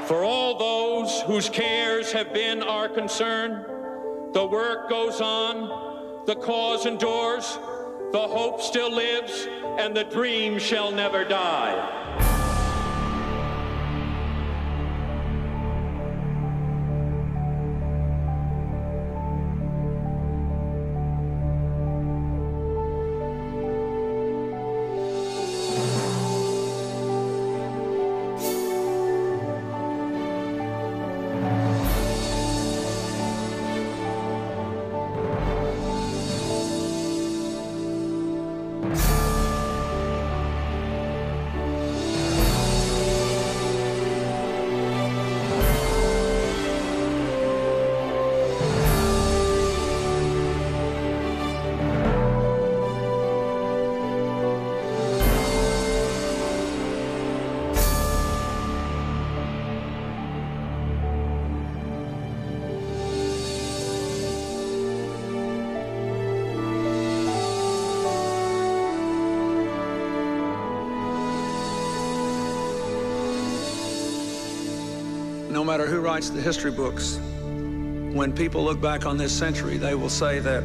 For all those whose cares have been our concern, the work goes on, the cause endures, the hope still lives, and the dream shall never die. No matter who writes the history books, when people look back on this century, they will say that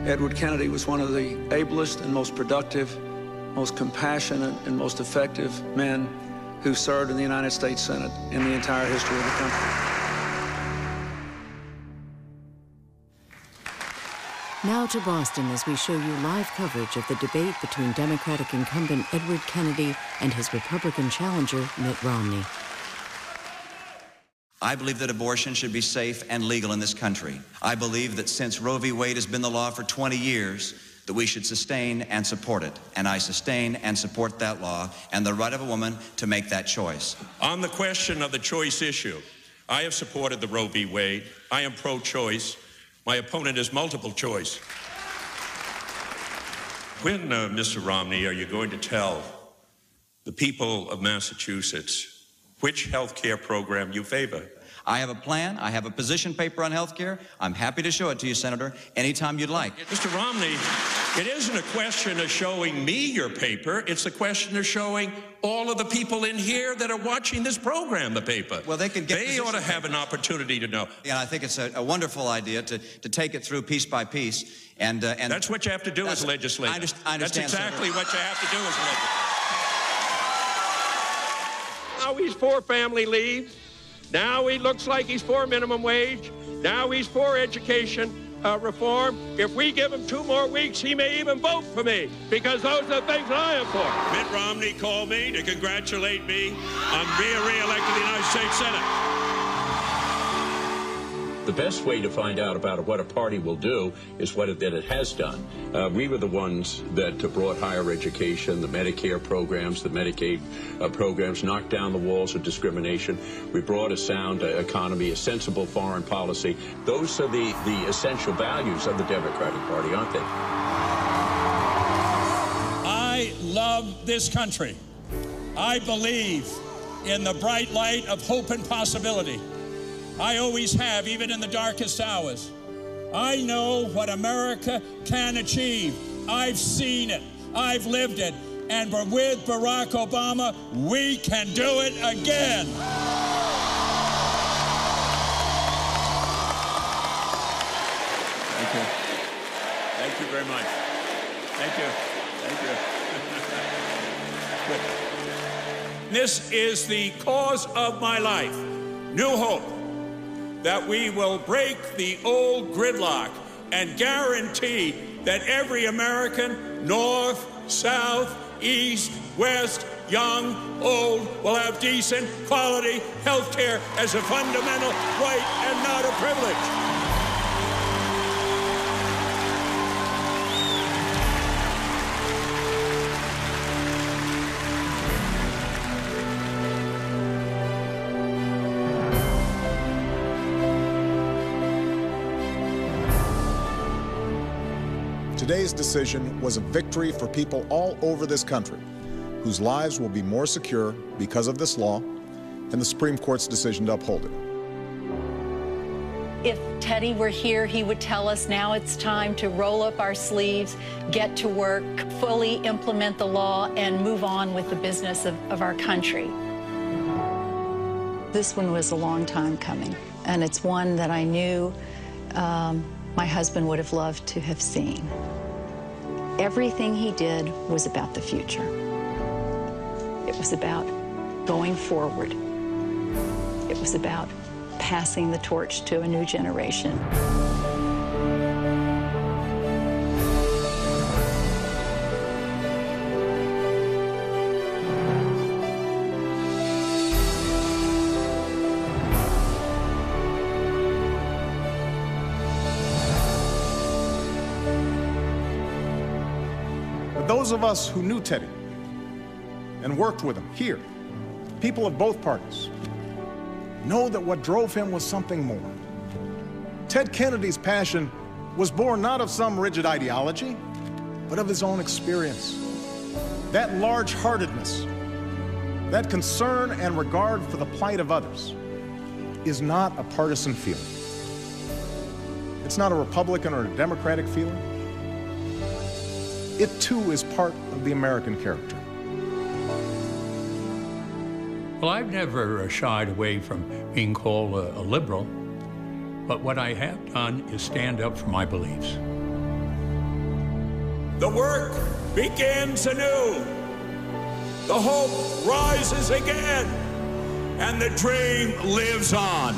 Edward Kennedy was one of the ablest and most productive, most compassionate and most effective men who served in the United States Senate in the entire history of the country. Now to Boston as we show you live coverage of the debate between Democratic incumbent Edward Kennedy and his Republican challenger, Mitt Romney. I believe that abortion should be safe and legal in this country. I believe that since Roe v. Wade has been the law for 20 years, that we should sustain and support it. And I sustain and support that law and the right of a woman to make that choice. On the question of the choice issue, I have supported the Roe v. Wade. I am pro-choice. My opponent is multiple choice. When, Mr. Romney, are you going to tell the people of Massachusetts which health care program you favor? I have a plan. I have a position paper on health care. I'm happy to show it to you, Senator, anytime you'd like. Mr. Romney, it isn't a question of showing me your paper. It's a question of showing all of the people in here that are watching this program the paper. Well, they can get. They ought to have an opportunity to know. And I think it's a wonderful idea to take it through piece by piece. And that's what you have to do as a legislator. I understand. That's exactly what you have to do as a legislator. Now he's for family leave. Now he looks like he's for minimum wage. Now he's for education reform. If we give him 2 more weeks, he may even vote for me, because those are the things that I am for. Mitt Romney called me to congratulate me on being re-elected to the United States Senate. The best way to find out about what a party will do is what it has done. We were the ones that brought higher education, the Medicare programs, the Medicaid programs, knocked down the walls of discrimination. We brought a sound economy, a sensible foreign policy. Those are the essential values of the Democratic Party, aren't they? I love this country. I believe in the bright light of hope and possibility. I always have, even in the darkest hours. I know what America can achieve. I've seen it. I've lived it. And with Barack Obama, we can do it again. Thank you. Thank you very much. Thank you. Thank you. This is the cause of my life. New hope. That we will break the old gridlock and guarantee that every American, north, south, east, west, young, old, will have decent, quality health care as a fundamental right and not a privilege. Today's decision was a victory for people all over this country whose lives will be more secure because of this law and the Supreme Court's decision to uphold it. If Teddy were here, he would tell us now it's time to roll up our sleeves, get to work, fully implement the law, and move on with the business of our country. This one was a long time coming, and it's one that I knew my husband would have loved to have seen. Everything he did was about the future. It was about going forward. It was about passing the torch to a new generation. Those of us who knew Teddy and worked with him here, people of both parties, know that what drove him was something more. Ted Kennedy's passion was born not of some rigid ideology, but of his own experience. That large-heartedness, that concern and regard for the plight of others is not a partisan feeling. It's not a Republican or a Democratic feeling. It too is part of the American character. Well, I've never shied away from being called a liberal, but what I have done is stand up for my beliefs. The work begins anew. The hope rises again, and the dream lives on.